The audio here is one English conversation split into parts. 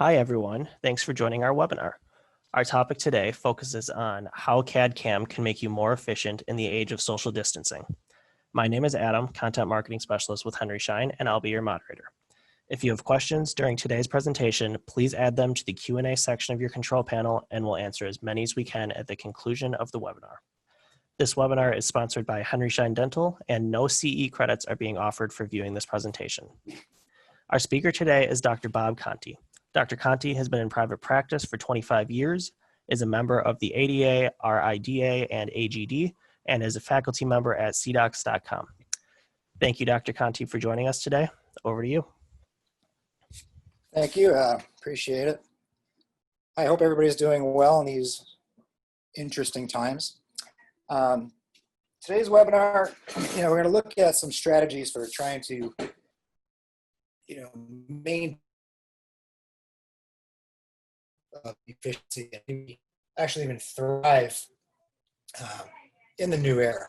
Hi, everyone. Thanks for joining our webinar. Our topic today focuses on how CAD-CAM can make you more efficient in the age of social distancing. My name is Adam, Content Marketing Specialist with Schein, and I'll be your moderator. If you have questions during today's presentation, please add them to the Q&A section of your control panel, and we'll answer as many as we can at the conclusion of the webinar. This webinar is sponsored by Schein Dental, and no CE credits are being offered for viewing this presentation. Our speaker today is Dr. Bob Conte. Dr. Conte has been in private practice for 25 years, is a member of the ADA, RIDA, and AGD, and is a faculty member at cdocs.com. Thank you, Dr. Conte, for joining us today. Over to you. Thank you. Appreciate it. I hope everybody's doing well in these interesting times. Today's webinar, we're going to look at some strategies for trying to, maintain efficiency and actually even thrive in the new era.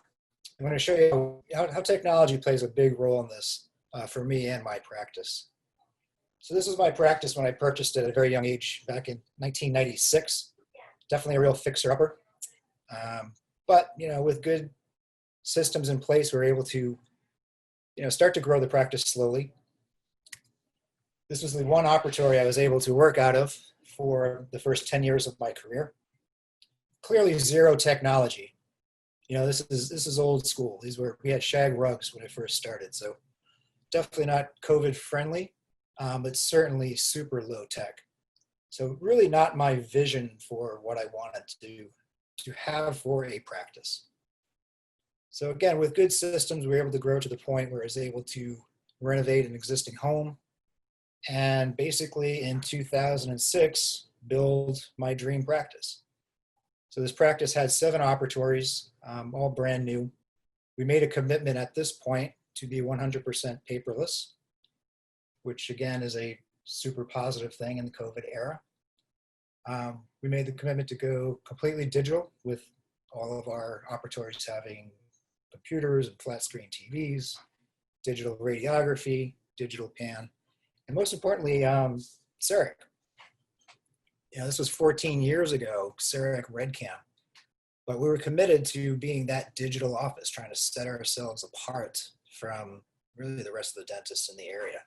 I'm going to show you how technology plays a big role in this for me and my practice. So this was my practice when I purchased it at a very young age back in 1996. Definitely a real fixer-upper. But with good systems in place, we were able to start to grow the practice slowly. This was the one operatory I was able to work out of for the first 10 years of my career. Clearly zero technology. This is old school. We had shag rugs when I first started, so definitely not COVID friendly, but certainly super low tech. So really not my vision for what I wanted to have for a practice. So again, with good systems, we were able to grow to the point where I was able to renovate an existing home, and basically in 2006, build my dream practice. So this practice had 7 operatories, all brand new. We made a commitment at this point to be 100% paperless, which again is a super positive thing in the COVID era. We made the commitment to go completely digital, with all of our operatories having computers and flat screen TVs, digital radiography, digital pan, and most importantly, CEREC. This was 14 years ago, CEREC RedCam, but we were committed to being that digital office, trying to set ourselves apart from really the rest of the dentists in the area.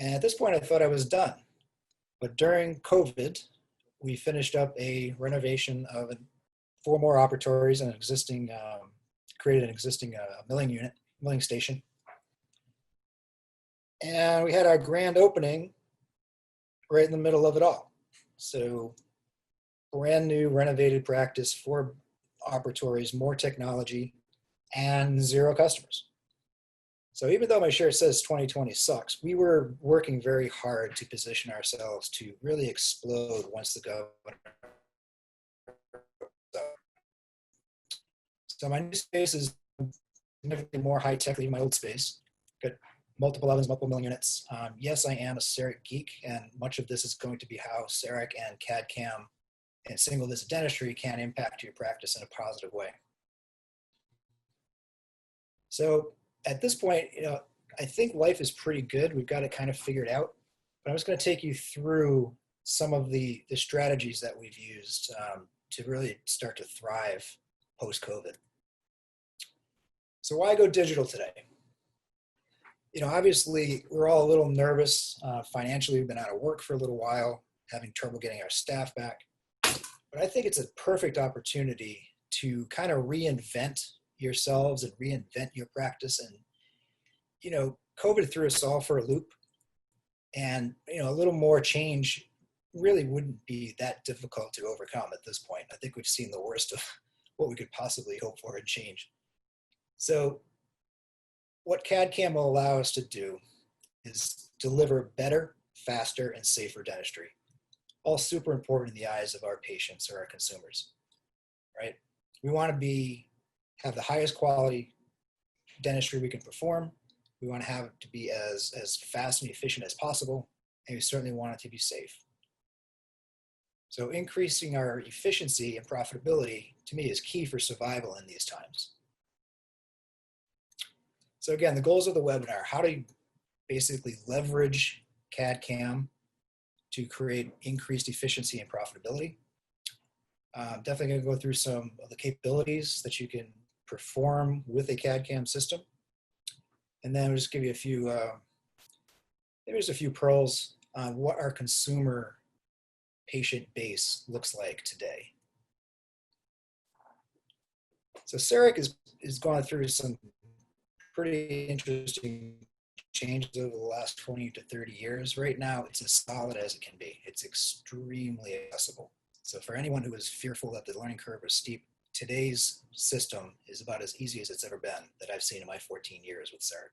And at this point, I thought I was done. But during COVID, we finished up a renovation of 4 more operatories and created an existing milling station. And we had our grand opening right in the middle of it all. So brand new renovated practice, 4 operatories, more technology, and 0 customers. So even though my shirt says 2020 sucks, we were working very hard to position ourselves to really explode once the governor. So my new space is significantly more high-tech than my old space. Got multiple ovens, multiple milling units. Yes, I am a CEREC geek, and much of this is going to be how CEREC and CADCAM and single-visit dentistry can impact your practice in a positive way. So at this point, I think life is pretty good. We've got it kind of figured out. But I'm just going to take you through some of the strategies that we've used to really start to thrive post-COVID. So why go digital today? Obviously, we're all a little nervous. Financially, we've been out of work for a little while, having trouble getting our staff back. But I think it's a perfect opportunity to kind of reinvent yourselves and reinvent your practice. And, COVID threw us all for a loop. And, a little more change really wouldn't be that difficult to overcome at this point. I think we've seen the worst of what we could possibly hope for in change. So what CADCAM will allow us to do is deliver better, faster, and safer dentistry. All super important in the eyes of our patients or our consumers, right? We want to have the highest quality dentistry we can perform. We want to have it to be as fast and efficient as possible, and we certainly want it to be safe. So increasing our efficiency and profitability, to me, is key for survival in these times. So again, the goals of the webinar: how to basically leverage CADCAM to create increased efficiency and profitability. Definitely going to go through some of the capabilities that you can perform with a CAD/CAM system. And then we'll just give you a few, maybe just a few pearls on what our consumer patient base looks like today. So CEREC is going through some pretty interesting changes over the last 20 to 30 years. Right now, it's as solid as it can be. It's extremely accessible. So for anyone who is fearful that the learning curve is steep, today's system is about as easy as it's ever been that I've seen in my 14 years with CEREC.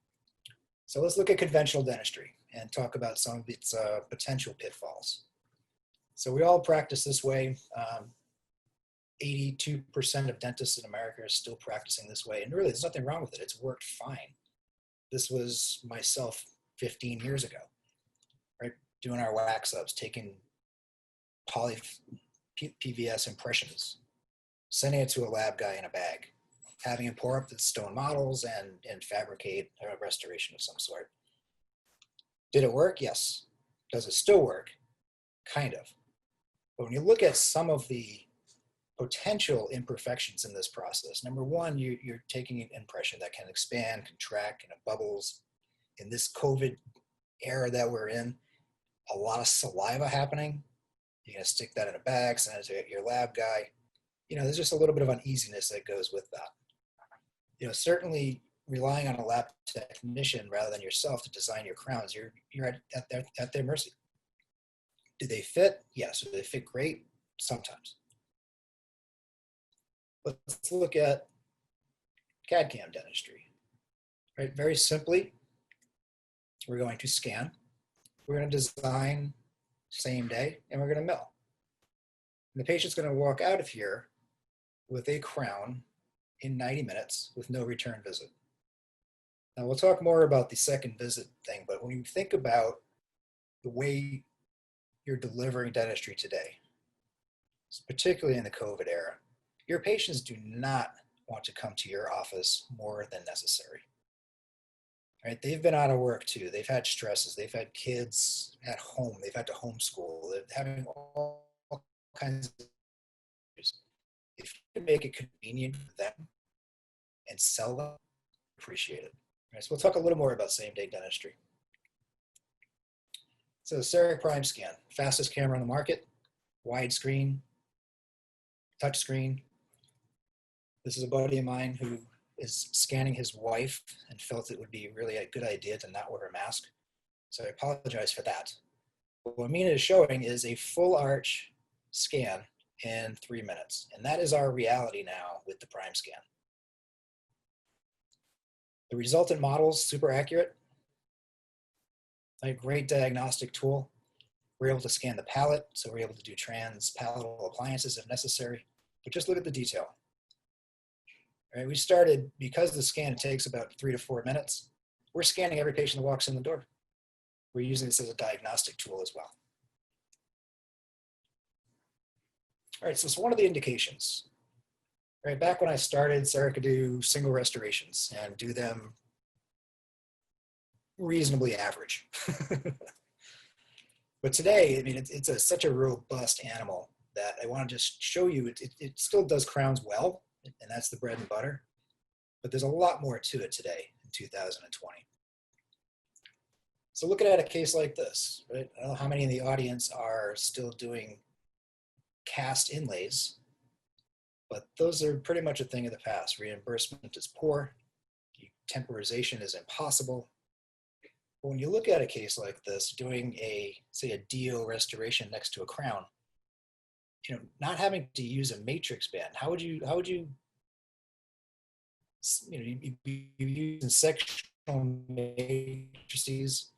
So let's look at conventional dentistry and talk about some of its potential pitfalls. So we all practice this way. 82% of dentists in America are still practicing this way. And really, there's nothing wrong with it. It's worked fine. This was myself 15 years ago, right? Doing our wax ups, taking poly PVS impressions, sending it to a lab guy in a bag, having him pour up the stone models and fabricate a restoration of some sort. Did it work? Yes. Does it still work? Kind of. But when you look at some of the potential imperfections in this process, number one, you're taking an impression that can expand, contract, and it bubbles. In this COVID era that we're in, a lot of saliva happening. You're going to stick that in a bag, send it to your lab guy. There's just a little bit of uneasiness that goes with that. Certainly relying on a lab technician rather than yourself to design your crowns, you're at their mercy. Do they fit? Yes. Do they fit great? Sometimes. Let's look at CAD/CAM dentistry. Right? Very simply, we're going to scan, we're going to design same day, and we're going to mill. And the patient's going to walk out of here with a crown in 90 minutes with no return visit. Now we'll talk more about the second visit thing, but when you think about the way you're delivering dentistry today, particularly in the COVID era, your patients do not want to come to your office more than necessary. Right? They've been out of work too. They've had stresses. They've had kids at home. They've had to homeschool. They're having all kinds of issues. If you can make it convenient for them and sell them, appreciate it. Right, so we'll talk a little more about same-day dentistry. So CEREC Prime Scan, fastest camera on the market, widescreen, touchscreen. This is a buddy of mine who is scanning his wife and felt it would be really a good idea to not wear a mask. So I apologize for that. But what Mina is showing is a full arch scan in 3 minutes. And that is our reality now with the Prime Scan. The resultant models, super accurate. A great diagnostic tool. We're able to scan the palate, so we're able to do trans-palatal appliances if necessary. But just look at the detail. Right, we started, because the scan takes about 3 to 4 minutes, we're scanning every patient that walks in the door. We're using this as a diagnostic tool as well. All right, so it's one of the indications. Right, back when I started, CEREC could do single restorations and do them reasonably average. But today, I mean, it's such a robust animal that I want to just show you, it still does crowns well, and that's the bread and butter, but there's a lot more to it today in 2020. So looking at a case like this, right? I don't know how many in the audience are still doing cast inlays, but those are pretty much a thing of the past. Reimbursement is poor, temporization is impossible. But when you look at a case like this, doing say a DO restoration next to a crown, not having to use a matrix band, how would you using sectional matrices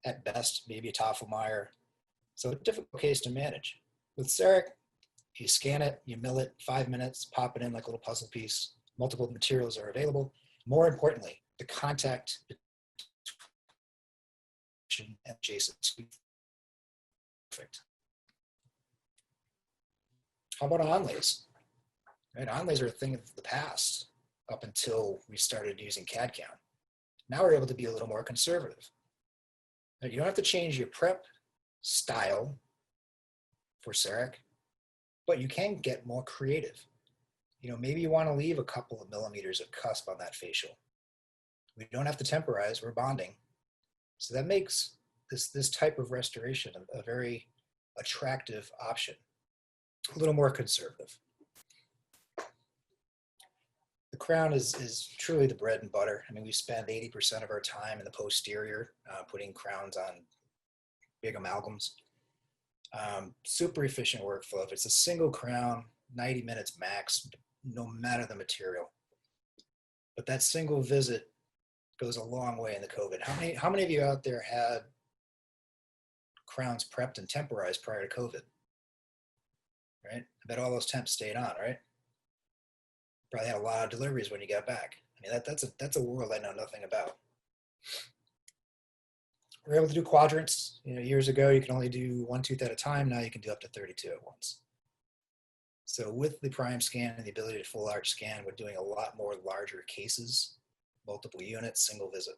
at best, maybe a Toffelmeyer. So a difficult case to manage. With CEREC, you scan it, you mill it, 5 minutes, pop it in like a little puzzle piece. Multiple materials are available. More importantly, the contact and adjacent. Perfect. How about onlays? Right, onlays are a thing of the past up until we started using CAD/CAM. Now we're able to be a little more conservative. Now, you don't have to change your prep. style for CEREC, but you can get more creative. Maybe you want to leave a couple of millimeters of cusp on that facial. We don't have to temporize, we're bonding. So that makes this type of restoration a very attractive option, a little more conservative. The crown is truly the bread and butter. I mean, we spend 80% of our time in the posterior putting crowns on big amalgams. Super efficient workflow. If it's a single crown, 90 minutes max, no matter the material. But that single visit goes a long way in the COVID. How many of you out there had crowns prepped and temporized prior to COVID? Right? I bet all those temps stayed on, right? Probably had a lot of deliveries when you got back. I mean, that's a world I know nothing about. We're able to do quadrants. Years ago, you can only do one tooth at a time. Now you can do up to 32 at once. So with the prime scan and the ability to full arch scan, we're doing a lot more larger cases, multiple units, single visit.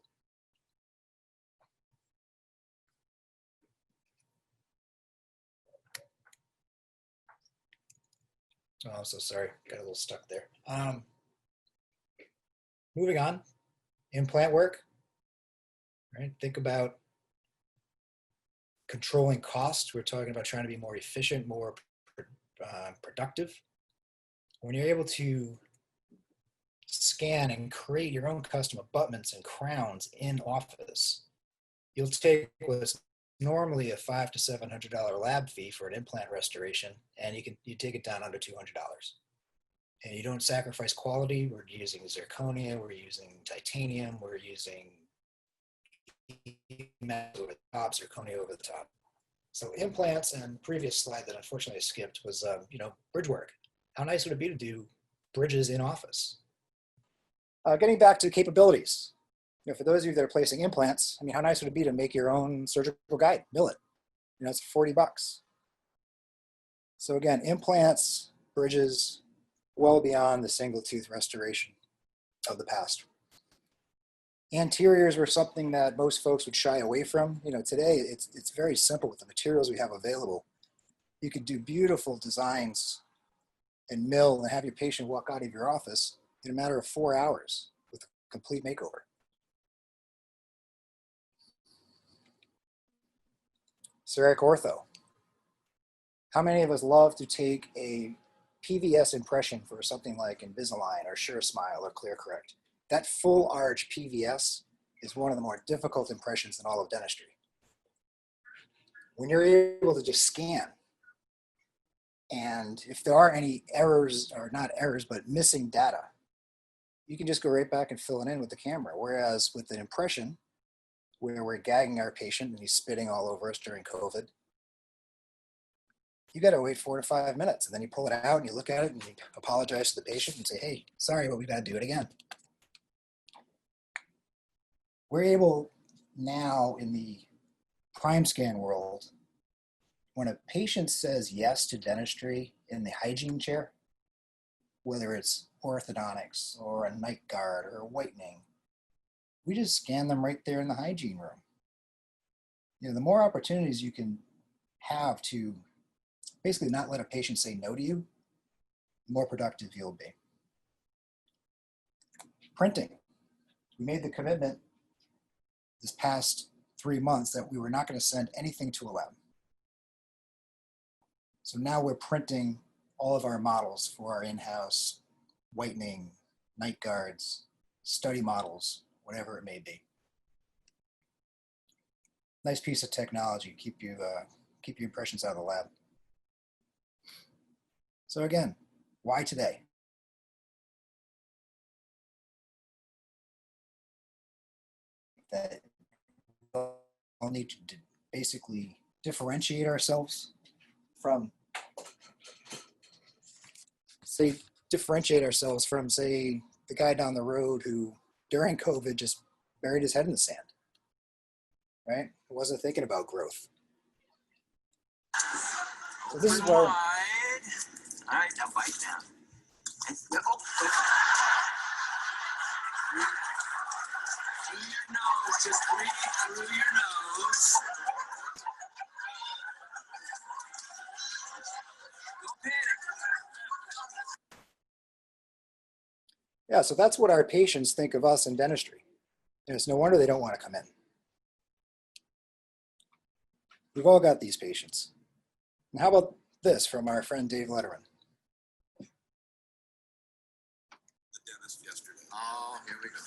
Oh, I'm so sorry. Got a little stuck there. Moving on, implant work. Right? Think about controlling cost. We're talking about trying to be more efficient, more productive. When you're able to scan and create your own custom abutments and crowns in office, you'll take what's normally a $500 to $700 lab fee for an implant restoration, and you take it down under $200. And you don't sacrifice quality. We're using zirconia, we're using titanium, we're using over the top, zirconia over the top. So implants, and previous slide that unfortunately I skipped was bridge work. How nice would it be to do bridges in office? Getting back to capabilities. For those of you that are placing implants, I mean, how nice would it be to make your own surgical guide, mill it? It's $40. So again, implants, bridges, well beyond the single tooth restoration of the past. Anteriors were something that most folks would shy away from. Today it's very simple with the materials we have available. You could do beautiful designs and mill and have your patient walk out of your office in a matter of 4 hours with a complete makeover. CEREC ortho. How many of us love to take a PVS impression for something like Invisalign or SureSmile or ClearCorrect? That full arch PVS is one of the more difficult impressions in all of dentistry. When you're able to just scan, and if there are any errors, or not errors, but missing data, you can just go right back and fill it in with the camera. Whereas with an impression, where we're gagging our patient and he's spitting all over us during COVID, you got to wait 4 to 5 minutes, and then you pull it out and you look at it and you apologize to the patient and say, hey, sorry, but we got to do it again. We're able now in the prime scan world, when a patient says yes to dentistry in the hygiene chair, whether it's orthodontics or a night guard or whitening, we just scan them right there in the hygiene room. The more opportunities you can have to basically not let a patient say no to you, the more productive you'll be. Printing. We made the commitment this past 3 months that we were not going to send anything to a lab. So now we're printing all of our models for our in-house whitening, night guards, study models, whatever it may be. Nice piece of technology, keep your impressions out of the lab. So again, why today? That we'll need to basically differentiate ourselves from, say, the guy down the road who during COVID just buried his head in the sand, right? He wasn't thinking about growth. So this is where... All right, now bite down. Through your nose, just breathe through your nose. Yeah, so that's what our patients think of us in dentistry. And it's no wonder they don't want to come in. We've all got these patients. And how about this from our friend Dave Letterman? The dentist yesterday. Oh, here we go.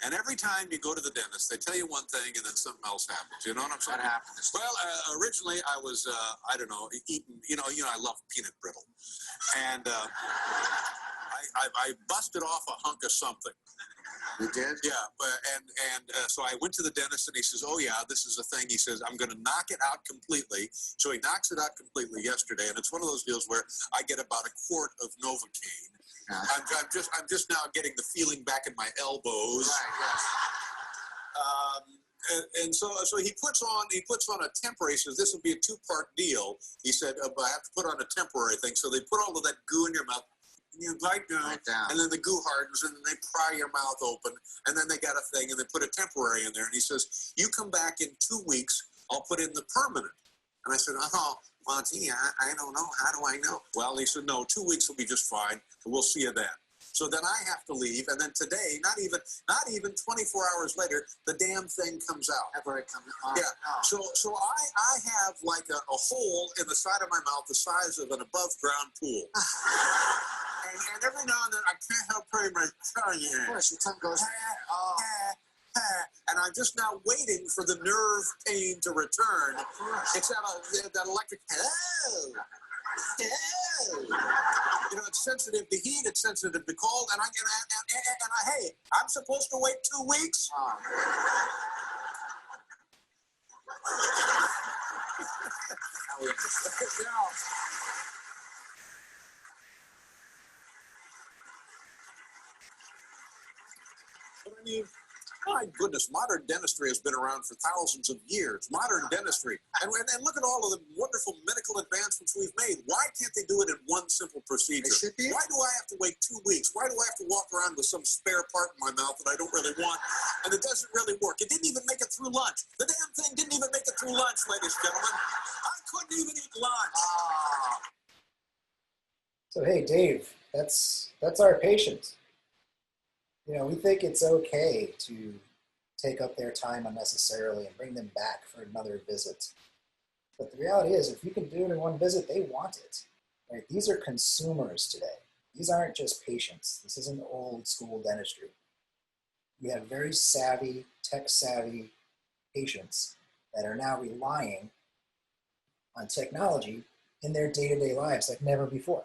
And every time you go to the dentist, they tell you one thing and then something else happens. You know what I'm saying? What happens? Well, originally I was, I don't know, eating, I love peanut brittle. And I busted off a hunk of something. You did? Yeah, so I went to the dentist and he says, "Oh yeah, this is a thing." He says, "I'm going to knock it out completely." So he knocks it out completely yesterday, and it's one of those deals where I get about a quart of Novocaine. I'm just now getting the feeling back in my elbows. Right. Yes. And so he puts on a temporary. He says this will be a 2-part deal. He said, "I have to put on a temporary thing." So they put all of that goo in your mouth. You bite down, and then the goo hardens, and then they pry your mouth open, and then they got a thing, and they put a temporary in there. And he says, "You come back in 2 weeks, I'll put in the permanent." And I said, "Oh, well, gee, I don't know. How do I know?" Well, he said, "No, 2 weeks will be just fine. We'll see you then." So then I have to leave, and then today, not even 24 hours later, the damn thing comes out. Ever it comes out? Yeah. Oh. So I have like a hole in the side of my mouth the size of an above ground pool. And every now and then I can't help praying my tongue in. Of course, your tongue goes. And I'm just now waiting for the nerve pain to return. Of course. It's that electric. It's sensitive to heat, it's sensitive to cold, and hey, I'm supposed to wait 2 weeks? Oh. But I mean, my goodness, modern dentistry has been around for thousands of years. Modern dentistry. And look at all of the wonderful medical advancements we've made. Why can't they do it in one simple procedure? Why do I have to wait 2 weeks? Why do I have to walk around with some spare part in my mouth that I don't really want? And it doesn't really work. It didn't even make it through lunch. The damn thing didn't even make it through lunch, ladies and gentlemen. I couldn't even eat lunch. So hey, Dave, that's our patient. We think it's okay to take up their time unnecessarily and bring them back for another visit. But the reality is, if you can do it in one visit, they want it. Right? These are consumers today. These aren't just patients. This isn't old school dentistry. We have very savvy, tech-savvy patients that are now relying on technology in their day-to-day lives like never before.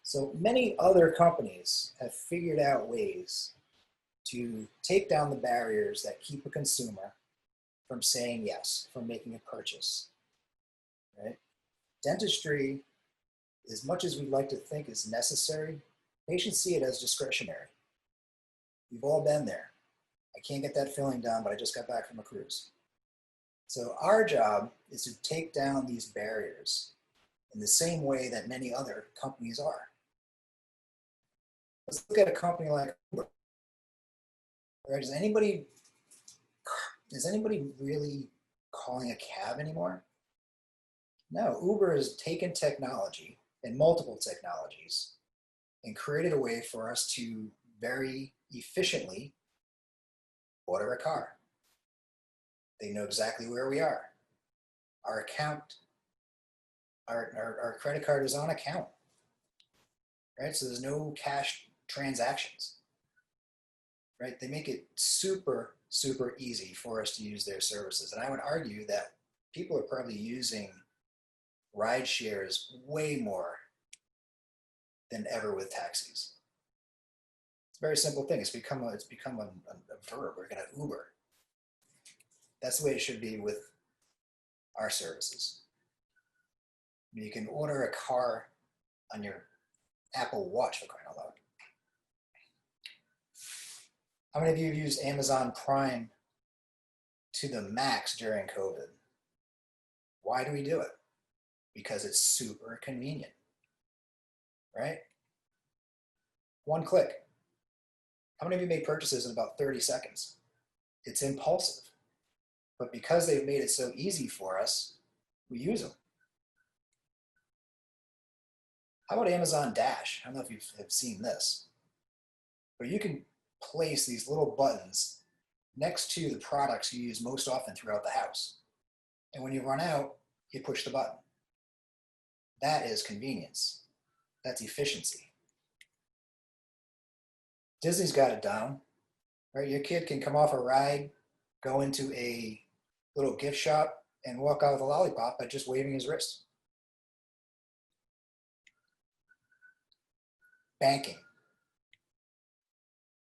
So many other companies have figured out ways to take down the barriers that keep a consumer from saying yes, from making a purchase, right? Dentistry, as much as we'd like to think is necessary, patients see it as discretionary. We've all been there. I can't get that filling done, but I just got back from a cruise. So our job is to take down these barriers in the same way that many other companies are. Let's look at a company like Uber. Right? Is anybody really calling a cab anymore? No, Uber has taken technology and multiple technologies and created a way for us to very efficiently order a car. They know exactly where we are. Our account, our credit card is on account, right? So there's no cash transactions, right? They make it super, super easy for us to use their services. And I would argue that people are probably using ride shares way more than ever with taxis. It's a very simple thing. It's become a verb. We're going to Uber. That's the way it should be with our services. I mean, you can order a car on your Apple Watch, for crying out loud. How many of you have used Amazon Prime to the max during COVID? Why do we do it? Because it's super convenient, right? One click. How many of you made purchases in about 30 seconds? It's impulsive. But because they've made it so easy for us, we use them. How about Amazon Dash? I don't know if you have seen this. but you can place these little buttons next to the products you use most often throughout the house. And when you run out, you push the button. That is convenience. That's efficiency. Disney's got it down, right? Your kid can come off a ride, go into a little gift shop, and walk out with a lollipop by just waving his wrist. Banking,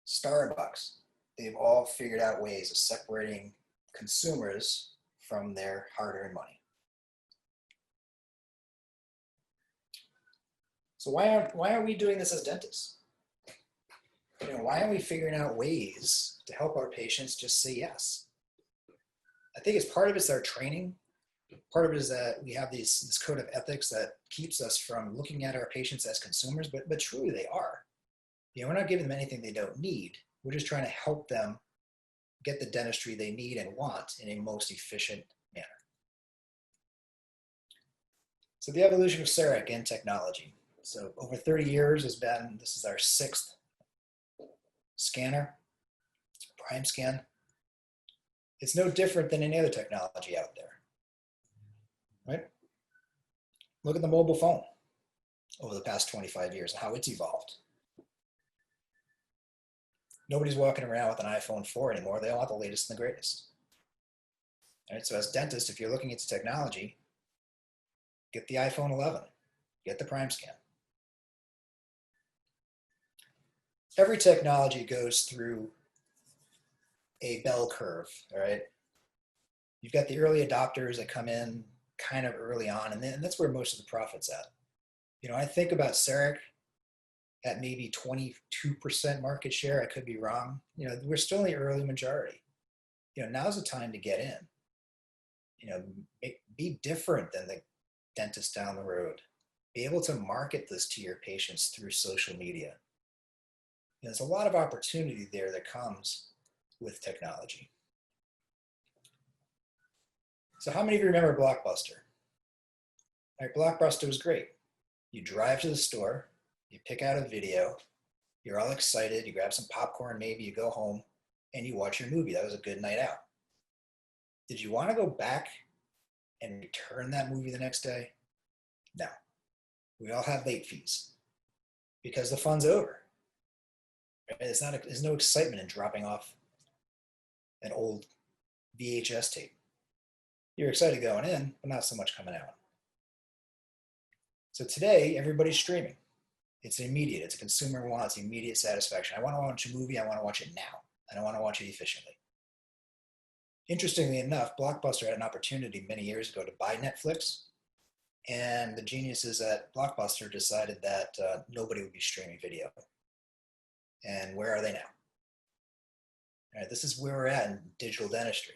Starbucks, they've all figured out ways of separating consumers from their hard-earned money. So why aren't we doing this as dentists? Why aren't we figuring out ways to help our patients just say yes? I think part of it's our training. Part of it is that we have this code of ethics that keeps us from looking at our patients as consumers, but truly they are. We're not giving them anything they don't need. We're just trying to help them get the dentistry they need and want in a most efficient manner. So the evolution of CEREC in technology. So over 30 years this is our 6th scanner, Prime Scan. It's no different than any other technology out there, right? Look at the mobile phone over the past 25 years and how it's evolved. Nobody's walking around with an iPhone 4 anymore. They all want the latest and the greatest. All right, so as dentists, if you're looking into technology, get the iPhone 11, get the Prime Scan. Every technology goes through a bell curve, all right? You've got the early adopters that come in kind of early on, and that's where most of the profit's at. I think about CEREC at maybe 22% market share. I could be wrong. We're still in the early majority. Now's the time to get in. Be different than the dentist down the road. Be able to market this to your patients through social media. There's a lot of opportunity there that comes with technology. So how many of you remember Blockbuster? All right, Blockbuster was great. You drive to the store, you pick out a video, you're all excited, you grab some popcorn, maybe you go home, and you watch your movie. That was a good night out. Did you want to go back and return that movie the next day? No. We all have late fees because the fun's over. There's no excitement in dropping off an old VHS tape. You're excited going in, but not so much coming out. So today, everybody's streaming. It's immediate. It's a consumer wants immediate satisfaction. I want to watch a movie. I want to watch it now. And I want to watch it efficiently. Interestingly enough, Blockbuster had an opportunity many years ago to buy Netflix. And the geniuses at Blockbuster decided that nobody would be streaming video. And where are they now? All right, this is where we're at in digital dentistry.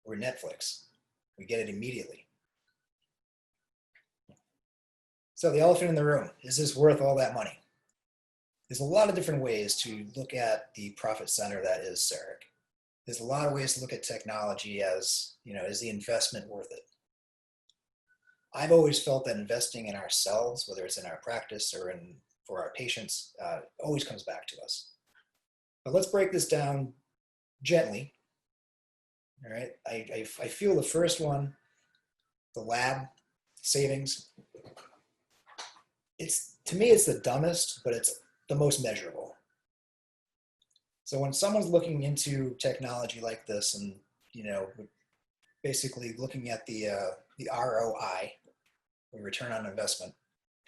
We're Netflix. We get it immediately. So the elephant in the room, is this worth all that money? There's a lot of different ways to look at the profit center that is CEREC. There's a lot of ways to look at technology as, is the investment worth it? I've always felt that investing in ourselves, whether it's in our practice or for our patients, always comes back to us. But let's break this down gently. All right, I feel the first one, the lab savings, to me it's the dumbest, but it's the most measurable. So when someone's looking into technology like this and basically looking at the ROI, or return on investment,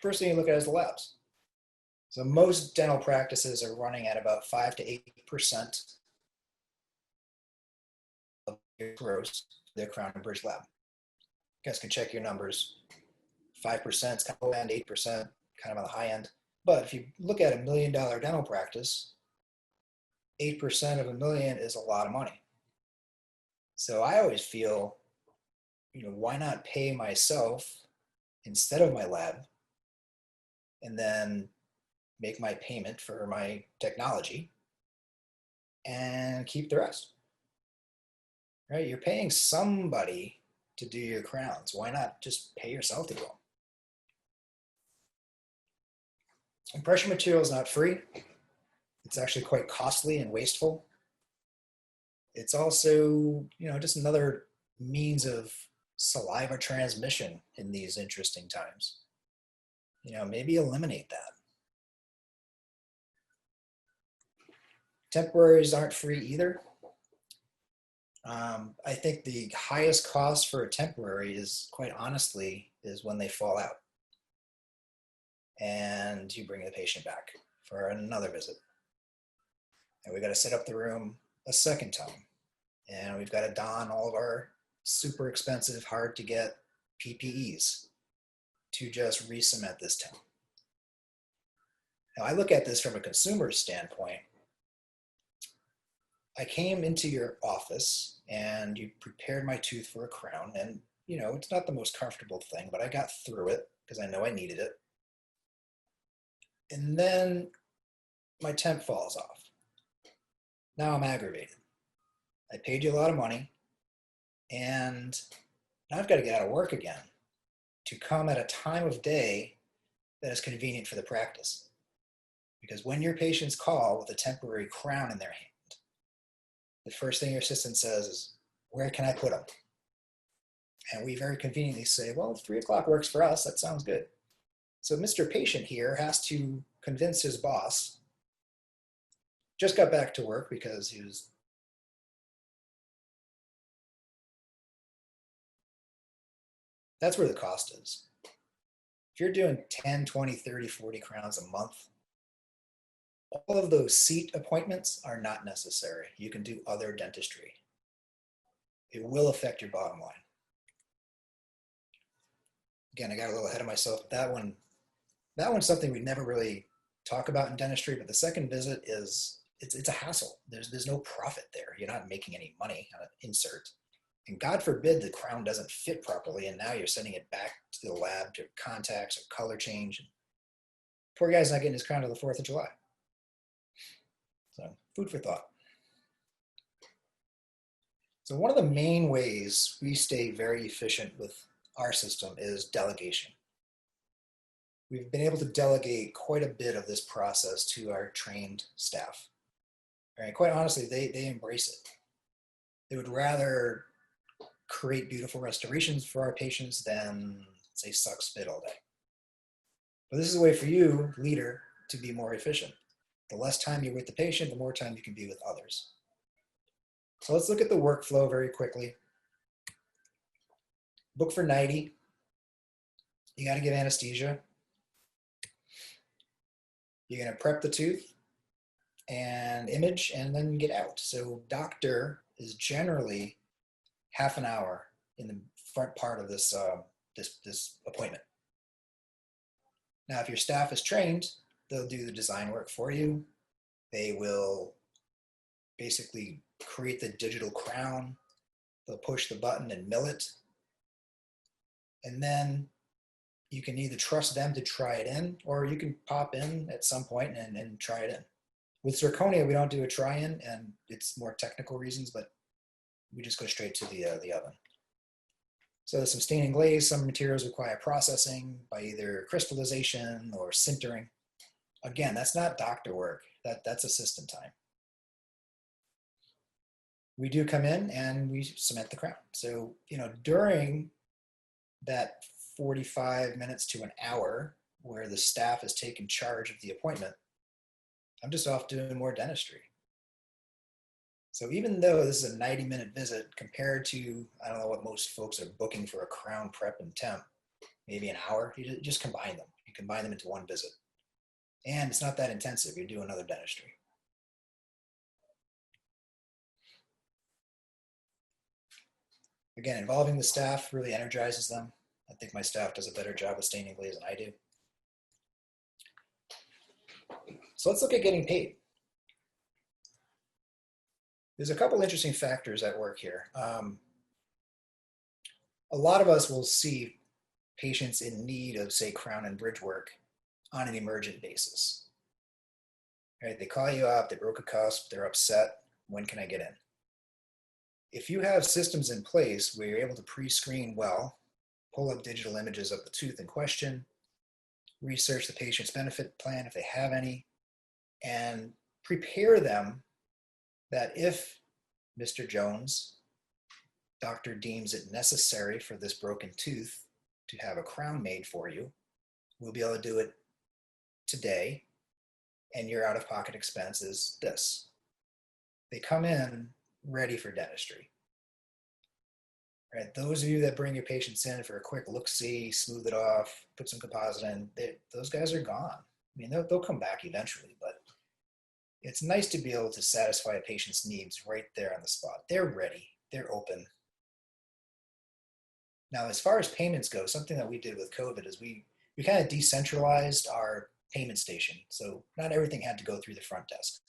first thing you look at is the labs. So most dental practices are running at about 5 to 8% of their gross, their crown and bridge lab. You guys can check your numbers. 5% is kind of low end, 8% kind of on the high end. But if you look at $1 million dental practice, 8% of $1 million is a lot of money. So I always feel, why not pay myself instead of my lab and then make my payment for my technology and keep the rest, right? You're paying somebody to do your crowns. Why not just pay yourself to do them? Impression material is not free. It's actually quite costly and wasteful. It's also, just another means of saliva transmission in these interesting times. Maybe eliminate that. Temporaries aren't free either. I think the highest cost for a temporary is, quite honestly, is when they fall out. And you bring the patient back for another visit. And we got to set up the room a second time. And we've got to don all of our super expensive, hard to get PPEs to just re-cement this temp. Now I look at this from a consumer standpoint. I came into your office and you prepared my tooth for a crown, and it's not the most comfortable thing, but I got through it because I know I needed it. And then my temp falls off. Now I'm aggravated. I paid you a lot of money, and now I've got to get out of work again to come at a time of day that is convenient for the practice. Because when your patients call with a temporary crown in their hand, the first thing your assistant says is, where can I put them? And we very conveniently say, well, 3 o'clock works for us. That sounds good. So Mr. Patient here has to convince his boss, just got back to work because he was that's where the cost is. If you're doing 10, 20, 30, 40 crowns a month, all of those seat appointments are not necessary. You can do other dentistry. It will affect your bottom line. Again, I got a little ahead of myself. That one's something we never really talk about in dentistry, but the second visit is, it's a hassle. There's no profit there. You're not making any money on an insert. And God forbid the crown doesn't fit properly, and now you're sending it back to the lab to contacts or color change. And poor guy's not getting his crown till the 4th of July. So, food for thought. So one of the main ways we stay very efficient with our system is delegation. We've been able to delegate quite a bit of this process to our trained staff. And quite honestly, they embrace it. They would rather create beautiful restorations for our patients than, say, suck spit all day. But this is a way for you, leader, to be more efficient. The less time you're with the patient, the more time you can be with others. So let's look at the workflow very quickly. Book for 90. You got to give anesthesia. You're going to prep the tooth and image and then get out. So doctor is generally half an hour in the front part of this appointment. Now, if your staff is trained, they'll do the design work for you. They will basically create the digital crown. They'll push the button and mill it. And then you can either trust them to try it in, or you can pop in at some point and try it in. With zirconia, we don't do a try-in, and it's more technical reasons, but we just go straight to the oven. So there's some stain and glaze. Some materials require processing by either crystallization or sintering. Again, that's not doctor work. That's assistant time. We do come in and we cement the crown. So, during that 45 minutes to an hour where the staff is taking charge of the appointment, I'm just off doing more dentistry. So even though this is a 90-minute visit compared to, I don't know what most folks are booking for a crown prep and temp, maybe an hour, you just combine them. You combine them into one visit. And it's not that intensive. You're doing other dentistry. Again, involving the staff really energizes them. I think my staff does a better job of staining glaze than I do. So let's look at getting paid. There's a couple interesting factors at work here. A lot of us will see patients in need of, say, crown and bridge work on an emergent basis. Right? They call you up, they broke a cusp, they're upset. When can I get in? If you have systems in place where you're able to pre-screen well, pull up digital images of the tooth in question, research the patient's benefit plan if they have any, and prepare them that if Mr. Jones, doctor deems it necessary for this broken tooth to have a crown made for you, we'll be able to do it today, and your out-of-pocket expense is this. They come in ready for dentistry. Right? Those of you that bring your patients in for a quick look-see, smooth it off, put some composite in, those guys are gone. I mean, they'll come back eventually, but it's nice to be able to satisfy a patient's needs right there on the spot. They're ready. They're open. Now, as far as payments go, something that we did with COVID is we kind of decentralized our payment station. So not everything had to go through the front desk.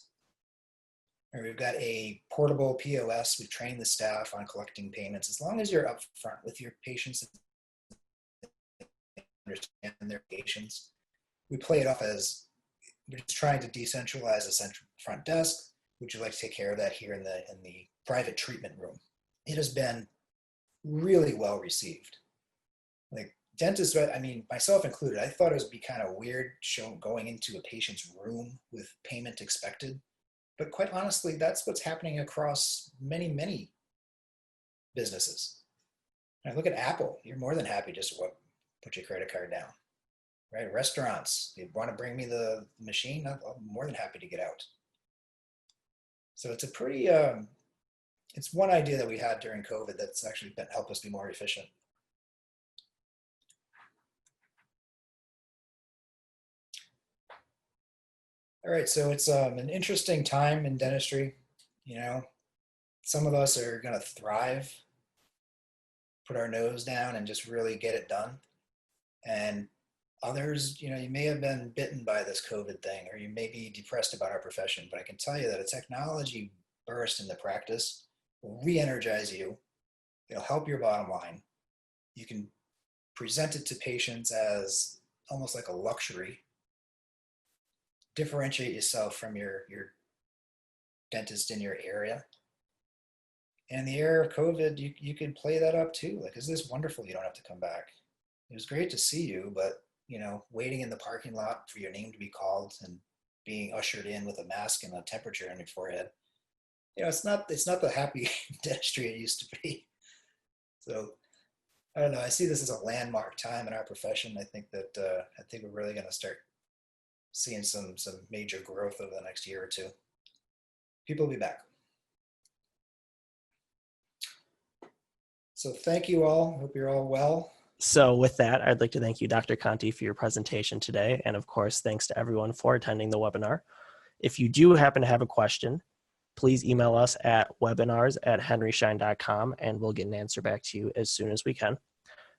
And we've got a portable POS. We've trained the staff on collecting payments. As long as you're upfront with your patients and understand their patients, we play it off as we're just trying to decentralize the central front desk. Would you like to take care of that here in the private treatment room? It has been really well received. Like dentists, I mean, myself included, I thought it would be kind of weird going into a patient's room with payment expected. But quite honestly, that's what's happening across many, many businesses. And look at Apple. You're more than happy just to put your credit card down. Right? Restaurants, you want to bring me the machine? I'm more than happy to get out. So it's a pretty, it's one idea that we had during COVID that's actually helped us be more efficient. All right, so it's an interesting time in dentistry. You know, some of us are going to thrive, put our nose down and just really get it done. And others, you know, you may have been bitten by this COVID thing, or you may be depressed about our profession, but I can tell you that a technology burst into practice will re-energize you. It'll help your bottom line. You can present it to patients as almost like a luxury. Differentiate yourself from your dentist in your area. And in the era of COVID, you could play that up too. Like, is this wonderful? You don't have to come back. It was great to see you, but you know, waiting in the parking lot for your name to be called and being ushered in with a mask and a temperature on your forehead. You know, it's not the happy dentistry it used to be. So I don't know. I see this as a landmark time in our profession. I think we're really going to start seeing some major growth over the next year or two. People will be back. So thank you all. Hope you're all well. So with that, I'd like to thank you, Dr. Conte, for your presentation today. And of course, thanks to everyone for attending the webinar. If you do happen to have a question, please email us at webinars@henryschein.com and we'll get an answer back to you as soon as we can.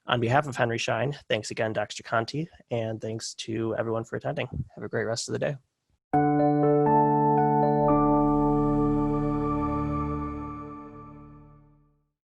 On behalf of Henry Schein, thanks again, Dr. Conte, and thanks to everyone for attending. Have a great rest of the day.